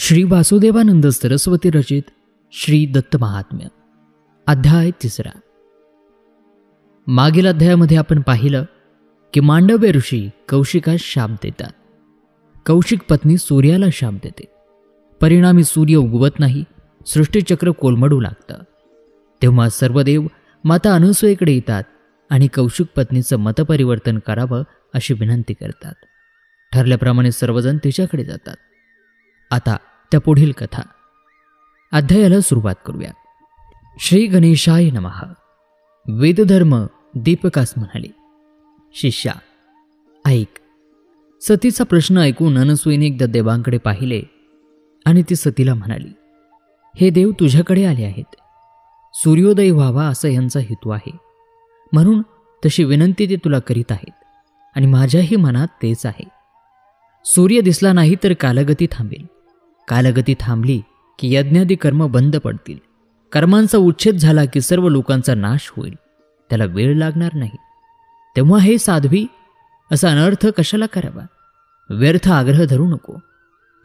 श्री वासुदेवानंद सरस्वती रचित श्री दत्त महात्म्य अध्याय 3. मागील अध्यायामध्ये आपण पाहिलं की मांडव्य ऋषी कौशिकास शाप देतात. कौशिक पत्नी सूर्याला शाप देते. परिणामी सूर्य उगवत नाही, सृष्टीचक्र कोलमडू लागतं. तेव्हा सर्व देव माता अनसूयेकडे येतात आणि कौशिक पत्नीचं मतपरिवर्तन करावं अशी विनंती करतात. ठरल्याप्रमाणे सर्वजण तिच्याकडे जातात. आता त्या पुढील कथा अध्यायाला सुरुवात करूया. श्री गणेशाय नमः. वेदधर्म दीपकास म्हणाले, शिष्या ऐक. सतीचा प्रश्न ऐकून अनसूयेने एकदा देवांकडे पाहिले आणि ती सतीला म्हणाली, हे देव तुझ्याकडे आले आहेत. सूर्योदय व्हावा असा यांचा हेतू आहे, म्हणून तशी विनंती ते तुला करीत आहेत आणि माझ्याही मनात तेच आहे. सूर्य दिसला नाही तर कालगती थांबेल. कालगती थांबली की यज्ञादी कर्म बंद पडतील. कर्मांचा उच्छेद झाला की सर्व लोकांचा नाश होईल. त्याला वेळ लागणार नाही. तेव्हा हे साध्वी असा अनर्थ कशाला करावा? व्यर्थ आग्रह धरू नको.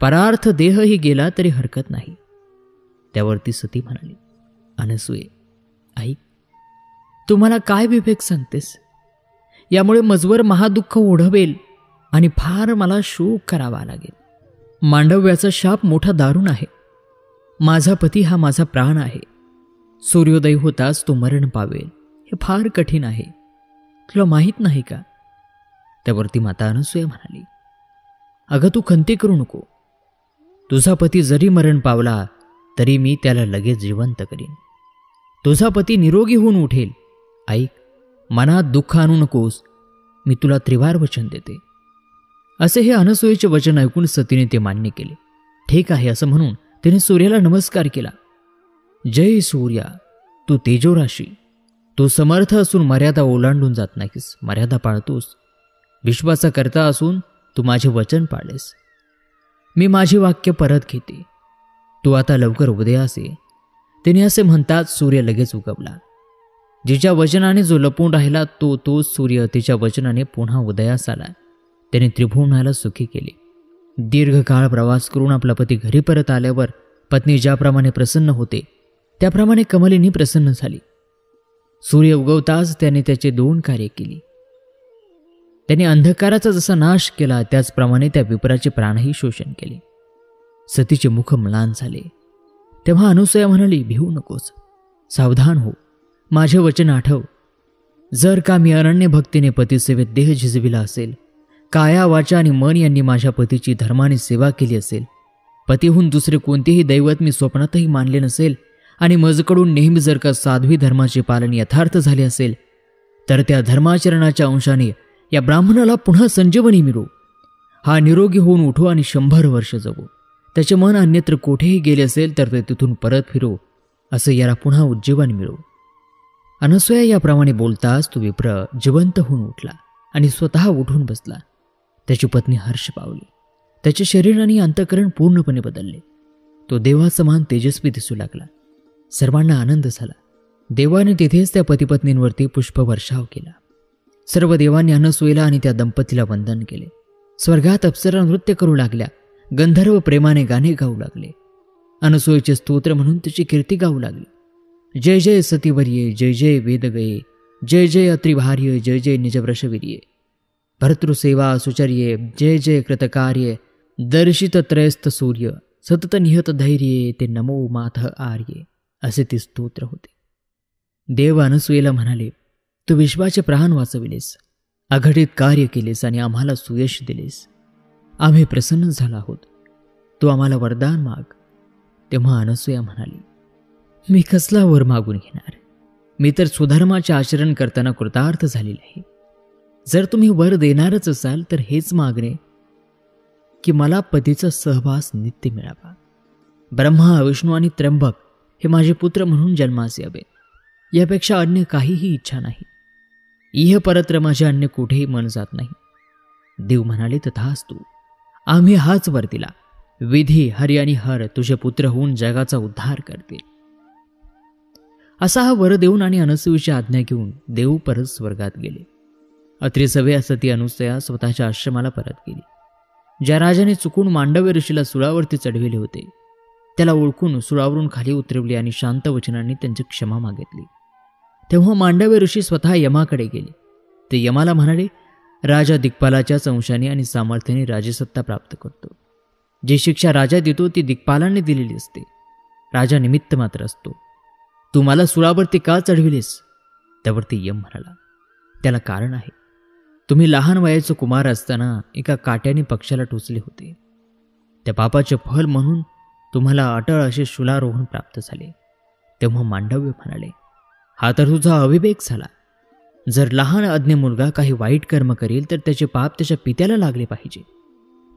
परार्थ देहही गेला तरी हरकत नाही. त्यावरती सती म्हणाली, अनसूये ऐक, तू मला काय विवेक सांगतेस? यामुळे मजवर महादुःख ओढवेल आणि फार मला शोक करावा लागेल. मांडव्याचा शाप मोठा दारुण आहे. माझा पती हा माझा प्राण आहे. सूर्योदय होताच तो मरण पावेल हे फार कठीण आहे. तुला माहीत नाही का? त्यावरती माता अनसूया म्हणाली, अगं तू खंती करू नको. तुझा पती जरी मरण पावला तरी मी त्याला लगेच जिवंत करीन. तुझा पती निरोगी होऊन उठेल. ऐक, मनात दुःख आणू नकोस. मी तुला त्रिवार वचन देते. असे हे अनसूयेचे वचन ऐकून सतीने ते मान्य केले. ठीक आहे असं म्हणून तिने सूर्याला नमस्कार केला. जय सूर्या, तू तेजोराशी. तू समर्थ असून मर्यादा ओलांडून जात नाहीस, मर्यादा पाळतोस. विश्वाचा करता असून तू माझे वचन पाळलेस. मी माझी वाक्य परत घेते. तू आता लवकर उदयास ये. तिने असे म्हणताच सूर्य लगेच उगवला. जिच्या वचनाने जो लपून राहिला तोच सूर्य तिच्या वचनाने पुन्हा उदयास आला. त्याने त्रिभुवनाला सुखी केले. दीर्घकाळ प्रवास करून आपला पती घरी परत आल्यावर पत्नी ज्याप्रमाणे प्रसन्न होते त्याप्रमाणे कमलिनी प्रसन्न झाली. सूर्य उगवताच त्याने त्याचे 2 कार्य केली. त्याने अंधकाराचा जसा नाश केला त्याचप्रमाणे त्या विपराचे प्राणही शोषण केले. सतीचे मुख म्लान झाले. तेव्हा अनसूया म्हणाली, भिवू नकोस, सावधान हो. माझे वचन आठव. जर का मी अनन्य भक्तीने पतिसेवेत देह झिजविला असेल, काया वाचा आणि मन यांनी माझ्या पतीची धर्माने सेवा केली असेल, पतीहून दुसरे कोणतेही दैवत मी स्वप्नातही मानले नसेल आणि मजकडून नेहमी जर का साध्वी धर्माचे पालन यथार्थ झाले असेल, तर त्या धर्माचरणाच्या अंशाने या ब्राह्मणाला पुन्हा संजीवनी मिळो. हा निरोगी होऊन उठो आणि 100 वर्ष जगो. त्याचे मन अन्यत्र कोठेही गेले असेल तर ते तिथून परत फिरो, असं याला पुन्हा उज्जीवन मिळो. अनसूया याप्रमाणे बोलताच तो विप्र जिवंत होऊन उठला आणि स्वतः उठून बसला. त्याची पत्नी हर्ष पावली. त्याचे शरीर आणि अंतःकरण पूर्णपणे बदलले. तो देवासमान तेजस्वी दिसू लागला. सर्वांना आनंद झाला. देवाने तिथेच त्या पतिपत्नींवरती पुष्पवर्षाव केला. सर्व देवांनी अनसूयेला आणि त्या दंपतीला वंदन केले. स्वर्गात अप्सरा नृत्य करू लागल्या. गंधर्व प्रेमाने गाणे गाऊ लागले. अनसूयेचे स्तोत्र म्हणून तिची कीर्ती गाऊ लागली. जय जय सतीवर्ये, जय जय वेदगये, जय जय अत्रिभार्य, जय जय निजव्रशवीर्ये, भर्तृसेवा सुचर्ये, जय जय कृतकार्ये, दर्शित त्रयस्थ सूर्य, सतत निहत धैर्ये, ते नमो माथ आर्ये, असे ते स्तोत्र होते. देव अनसूयेला म्हणाले, तू विश्वाचे प्राण वाचविलेस, अघटित कार्य केलेस आणि आम्हाला सुयश दिलेस. आम्ही प्रसन्न झालो आहोत. तू आम्हाला वरदान माग. तेव्हा अनसूया म्हणाली, मी कसला वर मागून घेणार? मी तर सुधर्माचे आचरण करताना कृतार्थ झालेले आहे. जर तुम्ही वर देणारच असाल तर हेच मागणे की मला पतीचा सहवास नित्य मिळावा. ब्रह्मा, विष्णू आणि त्र्यंबक हे माझे पुत्र म्हणून जन्मास यावे. यापेक्षा अन्य काहीही इच्छा नाही. इह परत्र माझे अन्य कुठेही मन जात नाही. देव म्हणाले, तथास्तु. आम्ही हाच वर दिला. विधी, हरी आणि हर तुझे पुत्र होऊन जगाचा उद्धार करतील. असा हा वर देऊन आणि अनसूयेची आज्ञा घेऊन देव परत स्वर्गात गेले. अत्रिसवे सती अनसूया स्वतःच्या आश्रमाला परत गेली. ज्या राजाने चुकून मांडव्य ऋषीला सुळावरती चढविले होते त्याला ओळखून सुळावरून खाली उतरवले आणि शांत वचनांनी त्यांची क्षमा मागितली. तेव्हा मांडव्य ऋषी स्वतः यमाकडे गेले. ते यमाला म्हणाले, राजा दिक्पालाच्याच अंशाने आणि सामर्थ्याने राजसत्ता प्राप्त करतो. जी शिक्षा राजा देतो ती दिक्पालाने दिलेली असते. राजा निमित्त मात्र असतो. तू मला सुळावरती का चढविलेस? त्यावरती यम म्हणाला, त्याला कारण आहे. तुम्ही लहान वयाचे कुमार असताना एका काट्याने पक्षाला टोचले होते. त्या पापाचे फल म्हणून तुम्हाला अटळ असे शूलारोहण प्राप्त झाले. तेव्हा मांडव्य म्हणाले, हा तर तुझा अविवेक झाला. जर लहान अज्ञ मुलगा काही वाईट कर्म करेल तर त्याचे पाप त्याच्या पित्याला लागले पाहिजे.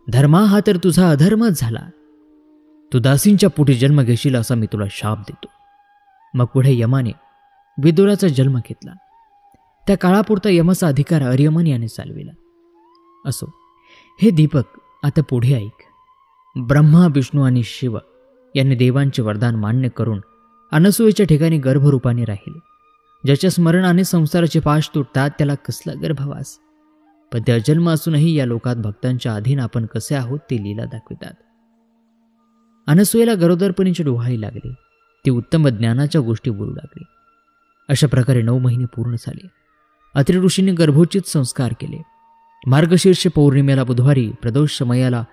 धर्मा हा तर तुझा अधर्मच झाला. तू दासींच्या पोटी जन्म घेशील असा मी तुला शाप देतो. मग पुढे यमाने विदुराचा जन्म घेतला. त्या काळापुरता यमाचा अधिकार अर्यमन याने चालविला. असो, हे दीपक आता पुढे ऐक. ब्रह्मा, विष्णू आणि शिव यांनी देवांचे वरदान मान्य करून अनसूयेच्या ठिकाणी गर्भरूपाने राहिले. ज्याच्या स्मरणाने संसाराचे पाश तुटतात त्याला कसला गर्भवास. पण ते अजन्म असूनही या लोकात भक्तांच्या अधीन आपण कसे आहोत ते लीला दाखवितात. अनसूयेला गरोदरपणीची डोहाळी लागली. ती उत्तम ज्ञानाच्या गोष्टी बोलू लागली. अशा प्रकारे 9 महिने पूर्ण झाले. अत्रि ऋषींनी गर्भोचित संस्कार केले. मार्गशीर्ष पौर्णिमेला बुधवारी प्रदोष समयाला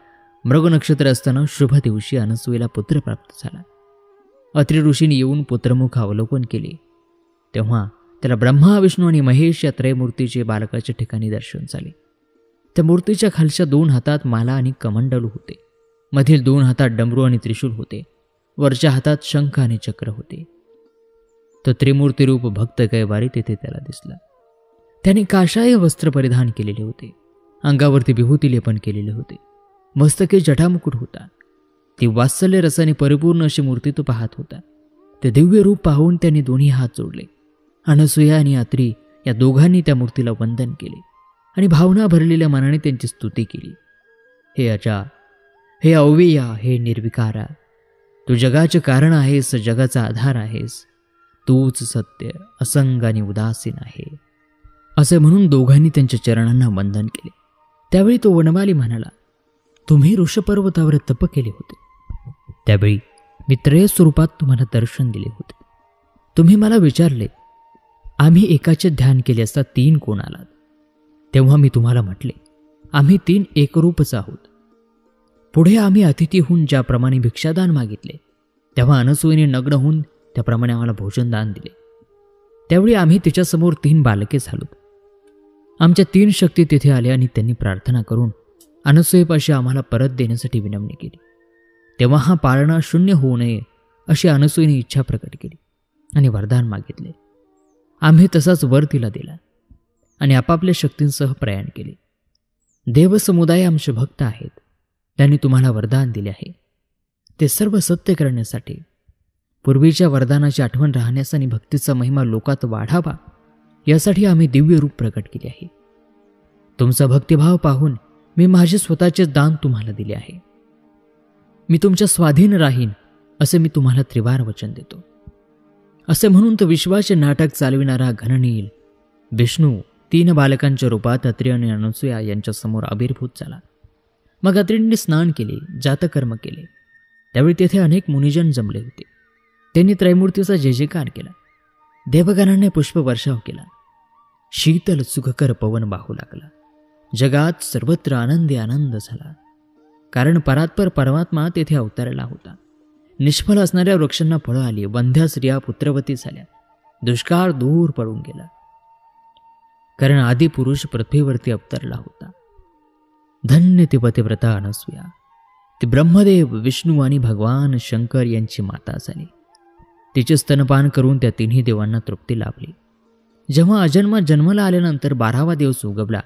मृग नक्षत्र असताना शुभ दिवशी अनसूयेला पुत्र प्राप्त झाला. अत्रि ऋषींनी येऊन पुत्रमुख अवलोकन केले. तेव्हा त्याला ब्रह्मा, विष्णू आणि महेश या त्रयमूर्तीचे बालकाच्या ठिकाणी दर्शन झाले. त्या मूर्तीच्या खालच्या 2 हातात माला आणि कमंडलू होते. मधील 2 हातात डमरू आणि त्रिशूल होते. वरच्या हातात शंख आणि चक्र होते. तो त्रिमूर्ती रूप भक्त कैवारी तेथे त्याला दिसला. त्याने काशाय वस्त्र परिधान केलेले होते. अंगावरती विभूती लेपन केलेले होते. मस्तके जटामुकुट होता. ती वात्सल्य रसाने परिपूर्ण अशी मूर्ती तो पाहत होता. ते दिव्य रूप पाहून त्यांनी दोन्ही हात जोडले. अनसूया आणि अत्रि या दोघांनी त्या मूर्तीला वंदन केले आणि भावना भरलेल्या मनाने त्यांची स्तुती केली. हे अजा, हे अव्यया, हे निर्विकारा, तू जगाचे कारण आहेस, जगाचा आधार आहेस. तूच सत्य, असंग आणि उदासीन आहे, असे म्हणून दोघांनी त्यांच्या चरणांना वंदन केले. त्यावेळी तो वनमाली म्हणाला, तुम्ही ऋषपर्वतावर तप केले होते. त्यावेळी मी त्रय स्वरूपात तुम्हाला दर्शन दिले होते. तुम्ही मला विचारले, आम्ही एकाचे ध्यान केले असता 3 कोण आलात? तेव्हा मी तुम्हाला म्हटले, आम्ही 3 एकरूपच आहोत. पुढे आम्ही अतिथीहून ज्याप्रमाणे भिक्षादान मागितले तेव्हा अनसूयेने नग्न होऊन त्याप्रमाणे आम्हाला भोजनदान दिले. त्यावेळी आम्ही तिच्यासमोर 3 बालके झालो. आमच्या 3 शक्ती तिथे आल्या आणि त्यांनी प्रार्थना करून अनसूयेपाशी आम्हाला परत देण्यासाठी विनवणी केली. तेव्हा हा पाळणा शून्य होऊ नये अशी अनसूयेने इच्छा प्रकट केली आणि वरदान मागितले. आम्ही तसाच वर तिला दिला आणि आपापल्या शक्तींसह प्रयाण केले. देवसमुदाय आमचे भक्त आहेत. त्यांनी तुम्हाला वरदान दिले आहे. ते सर्व सत्य करण्यासाठी, पूर्वीच्या वरदानाची आठवण राहण्यास आणि भक्तीचा महिमा लोकात वाढावा यासाठी आम्ही दिव्य रूप प्रकट केले आहे. तुमचा भक्तिभाव पाहून मी माझे स्वतःचे दान तुम्हाला दिले आहे. मी तुमच्या स्वाधीन राहीन असे मी तुम्हाला त्रिवार वचन देतो. असे म्हणून तो विश्वाचे नाटक चालविणारा घननील विष्णू 3 बालकांच्या रूपात अत्रि आणि अनसूया यांच्या समोर आविर्भूत झाला. मग अत्रींनी स्नान केले, जातकर्म केले. त्यावेळी तेथे अनेक मुनिजन जमले होते. त्यांनी त्रैमूर्तीचा जय जयकार केला. देवगणांनी पुष्पवर्षाव केला. शीतल सुखकर पवन वाहू लागला. जगात सर्वत्र आनंदी आनंद झाला. कारण परात्पर परमात्मा तेथे अवतरला होता. निष्फळ असणाऱ्या वृक्षांना फळं आली. वंध्या स्त्रिया पुत्रवती झाल्या. दुष्काळ दूर पळून गेला. कारण आदिपुरुष पृथ्वीवरती अवतरला होता. धन्य ती पतिव्रता अनसूया. ती ब्रह्मदेव, विष्णू आणि भगवान शंकर यांची माता झाली. तिचे स्तनपान करून त्या 3ही देवांना तृप्ती लाभली. जेव्हा अजन्मात जन्माला आल्यानंतर 12वा दिवस उगवला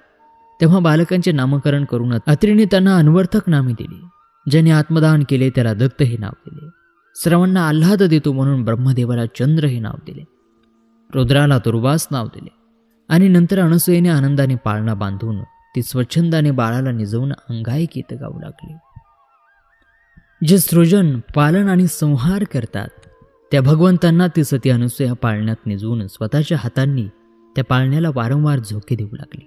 तेव्हा बालकांचे नामकरण करून अत्रीने त्यांना अन्वर्थक नामे दिली. ज्याने आत्मदान केले त्याला दत्त हे नाव दिले. सर्वांना आल्हाद देतो म्हणून ब्रह्मदेवाला चंद्र हे नाव दिले. रुद्राला दुर्वास नाव दिले. आणि नंतर अनसूयेने आनंदाने पाळणा बांधून ती स्वच्छंदाने बाळाला निजवून अंगाई गीत गाऊ लागली. जे सृजन, पालन आणि संहार करतात त्या भगवंतांना ती सती अनसूया पाळण्यात निजवून स्वतःच्या हातांनी त्या पाळण्याला वारंवार झोके देऊ लागली.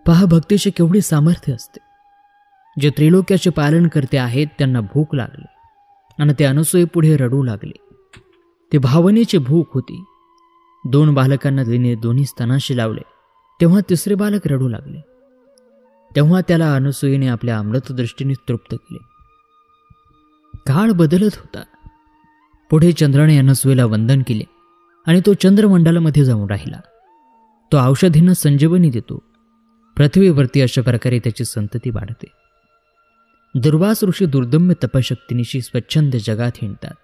पहा भक्तीचे केवढे सामर्थ्य असते. जे त्रिलोक्याचे पालन करते आहेत त्यांना भूक लागली आणि ते अनसूयेपुढे रडू लागले. ते भावनेची भूक होती. 2 बालकांना तिने दोन्ही स्तनाशी लावले. तेव्हा तिसरे बालक रडू लागले. तेव्हा त्याला अनसूयेने आपल्या अमृत दृष्टीने तृप्त केले. काळ बदलत होता. पुढे चंद्राने अनसूयेला वंदन केले आणि तो चंद्रमंडलामध्ये जाऊन राहिला. तो औषधींना संजीवनी देतो. पृथ्वीवरती अशा प्रकारे त्याची संतती वाढते. दुर्वास ऋषी दुर्दम्य तपशक्तीनिशी स्वच्छंद जगात हिंडतात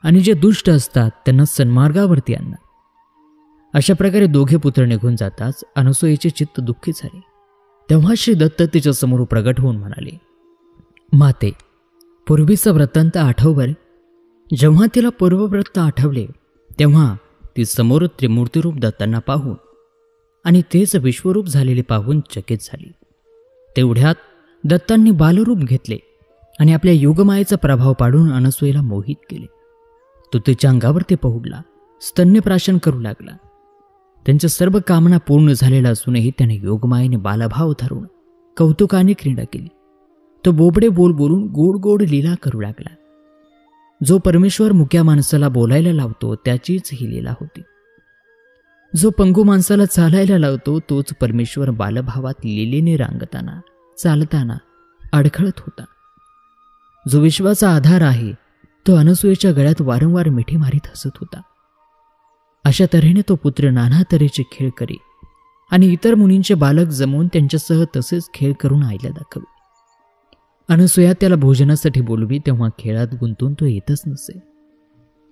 आणि जे दुष्ट असतात त्यांना सन्मार्गावरती आणतात. अशा प्रकारे दोघे पुत्र निघून जाताच अनसूयेचे चित्त दुःखी झाले. तेव्हा श्री दत्त तिच्या समोर प्रगट होऊन म्हणाले, माते, पूर्वीचं वृत्तांत आठव बरे. जेव्हा तिला पूर्वव्रत आठवले तेव्हा ती समोर त्रिमूर्तिरूप दत्तांना पाहून आणि तेच विश्वरूप झालेले पाहून चकित झाली. तेवढ्यात दत्तांनी बालरूप घेतले आणि आपल्या योगमायेचा प्रभाव पाडून अनसूयेला मोहित केले. तो तिच्या अंगावरती पहुडला, स्तन्यप्राशन करू लागला. त्यांच्या सर्व कामना पूर्ण झालेल्या असूनही त्याने योगमायेने बालभाव धरून कौतुकाने क्रीडा केली. तो बोबडे बोल बोलून गोड गोड लीला करू लागला. जो परमेश्वर मुक्या माणसाला बोलायला लावतो त्याचीच ही लीला होती. जो पंगू माणसाला चालायला लावतो तोच परमेश्वर बालभावात लीलेने रांगताना चालताना अडखळत होता. जो विश्वाचा आधार आहे तो अनसूयेच्या गळ्यात वारंवार मिठी मारीत हसत होता. अशा तऱ्हेने तो पुत्र नाना तऱ्हेचे खेळ करी आणि इतर मुनींचे बालक जमवून त्यांच्यासह तसेच खेळ करून आईला दाखवे. अनसूया त्याला भोजनासाठी बोलवी तेव्हा खेळात गुंतून तो येतच नसे.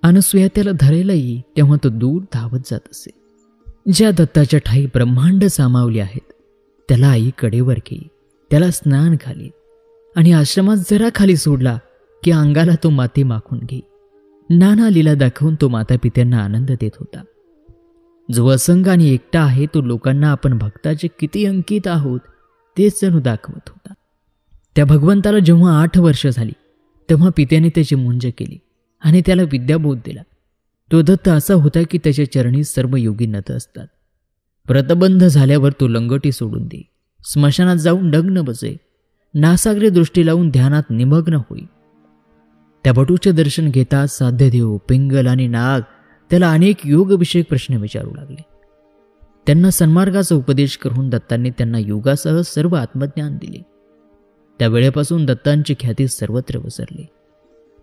अनसूया त्याला धरायला येई तेव्हा तो दूर धावत जात असे. ज्या दत्ताच्या ठाई ब्रह्मांड सामावली आहेत त्याला आई कडेवर घेई, त्याला स्नान घाली आणि आश्रमात जरा खाली सोडला की अंगाला तो माती माखून घेई. नाना लीला दाखवून तो मातापित्यांना आनंद देत होता. जो असंग आणि एकटा आहे तो लोकांना आपण भक्ताचे किती अंकित आहोत तेच जणू दाखवत होता. त्या भगवंताला जेव्हा 8 वर्ष झाली तेव्हा पित्याने त्याची मुंज केली आणि त्याला विद्याबोध दिला. तो दत्त असा होता की त्याच्या चरणी सर्व योगी नत असतात. व्रतबंध झाल्यावर तो लंगोटी सोडून दे, स्मशानात जाऊन नग्न बसे, नासाग्रे दृष्टी लावून ध्यानात निमग्न होई. त्या बटूचे दर्शन घेता साध्यदेव, पिंगल आणि नाग त्याला अनेक योगविषयक प्रश्न विचारू लागले. त्यांना सन्मार्गाचा उपदेश करून दत्तांनी त्यांना योगासह सर्व आत्मज्ञान दिले. त्यावेळेपासून दत्तांची ख्याती सर्वत्र पसरली.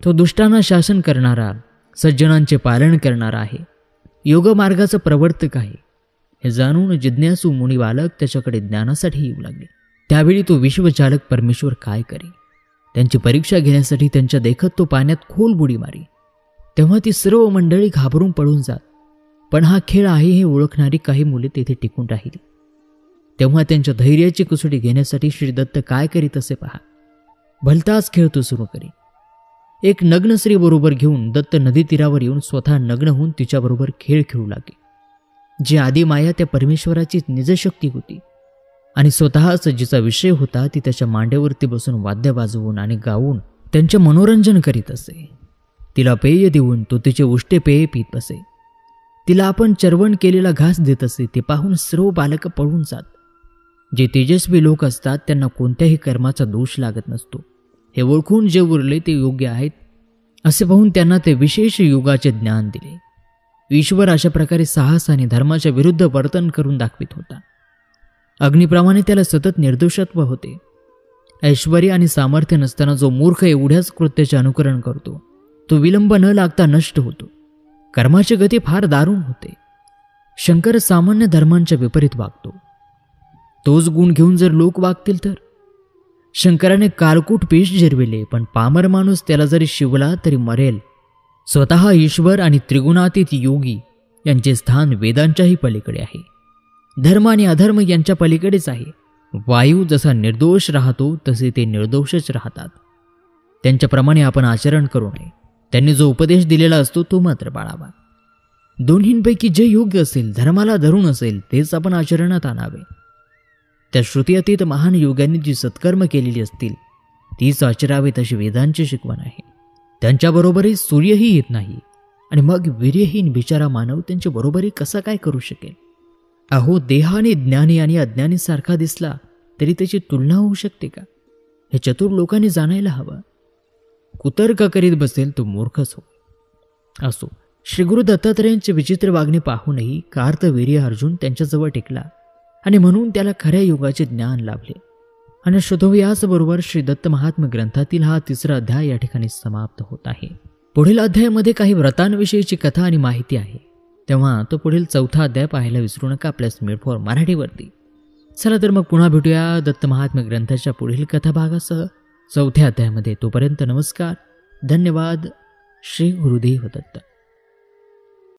तो दुष्टांना शासन करणारा, सज्जनांचे पालन करणारा आहे, योगमार्गाचा प्रवर्तक आहे हे जाणून जिज्ञासू मुनी बालक त्याच्याकडे ज्ञानासाठी येऊ लागले. त्यावेळी तो विश्वचालक परमेश्वर काय करे त्यांची परीक्षा घेण्यासाठी त्यांच्या देखत तो पाण्यात खोल बुडी मारी. तेव्हा ती सर्व मंडळी घाबरून पळून जात. पण हा खेळ आहे हे ओळखणारी काही मुले तेथे टिकून राहिली. तेव्हा त्यांच्या धैर्याची कुसडी घेण्यासाठी श्री दत्त काय करीत असे पहा. भलताच खेळ तो सुरू करी. एक नग्न स्त्री बरोबर घेऊन दत्त नदी तीरावर येऊन स्वतः नग्न होऊन तिच्याबरोबर खेळ खेळू लागले. जी आदी माया त्या परमेश्वराची निजशक्ती होती आणि स्वतःच जिचा विषय होता ती त्याच्या मांड्यावरती बसून वाद्य वाजवून आणि गाऊन त्यांचे मनोरंजन करीत असे. तिला पेय देऊन तो तिचे उष्टे पेय पीत असे. तिला आपण चरवण केलेला घास देत असे. ते पाहून सर्व बालकं पळून जात. जे तेजस्वी लोक असतात त्यांना कोणत्याही कर्माचा दोष लागत नसतो हे ओळखून जे उरले ते योग्य आहेत असे पाहून त्यांना ते विशेष योगाचे ज्ञान दिले. ईश्वर अशा प्रकारे साहस आणि धर्माच्या विरुद्ध वर्तन करून दाखवित होता. अग्निप्रमाणे त्याला सतत निर्दोषत्व होते. ऐश्वर्य आणि सामर्थ्य नसताना जो मूर्ख एवढ्याच कृत्याचे अनुकरण करतो तो विलंब न लागता नष्ट होतो. कर्माची गती फार दारुण होते. शंकर सामान्य धर्मांच्या विपरीत वागतो. तोच गुण घेऊन जर लोक वागतील तर. शंकराने कालकूट पेश जिरविले पण पामर माणूस त्याला जरी शिवला तरी मरेल. स्वतः ईश्वर आणि त्रिगुणातीत योगी यांचे स्थान वेदांच्याही पलीकडे आहे. धर्म आणि अधर्म यांच्या पलीकडेच आहे. वायू जसा निर्दोष राहतो तसे ते निर्दोषच राहतात. त्यांच्याप्रमाणे आपण आचरण करू नये. त्यांनी जो उपदेश दिलेला असतो तो मात्र पाळावा. दोन्हींपैकी जे योग्य असेल, धर्माला धरून असेल तेच आपण आचरणात आणावे. त्या श्रुतीअतीत महान योग्यांनी जी सत्कर्म केलेली असतील तीच आचरावीत अशी वेदांची शिकवण आहे. त्यांच्याबरोबरही सूर्यही येत नाही आणि मग वीर्यहीन बिचारा मानव त्यांच्या बरोबरी कसा काय करू शकेल. अहो, देहाने ज्ञानी आणि अज्ञानी सारखा दिसला तरी त्याची तुलना होऊ शकते का. हे चतुर लोकांनी जाणायला हवं. कुतर्क करीत बसेल तो मूर्खच हो. असो, श्री गुरु दत्तात्रेयांची विचित्र वागणी पाहूनही कार्तवीर्य अर्जुन त्यांच्याजवळ टेकला आणि म्हणून त्याला खऱ्या योगाचे ज्ञान लाभले. आणि श्रोतो, याचबरोबर श्री दत्त महात्म्य ग्रंथातील हा 3रा अध्याय या ठिकाणी समाप्त होत आहे. पुढील अध्यायामध्ये काही व्रतांविषयीची कथा आणि माहिती आहे, तेव्हा तो पुढील 4था अध्याय पाहायला विसरू नका आपल्या स्मिड फॉर मराठीवरती. चला तर मग पुन्हा भेटूया दत्त महात्म्य ग्रंथाच्या पुढील कथाभागासह 4थ्या अध्यायामध्ये. तोपर्यंत नमस्कार, धन्यवाद. श्री गुरुदेव दत्त.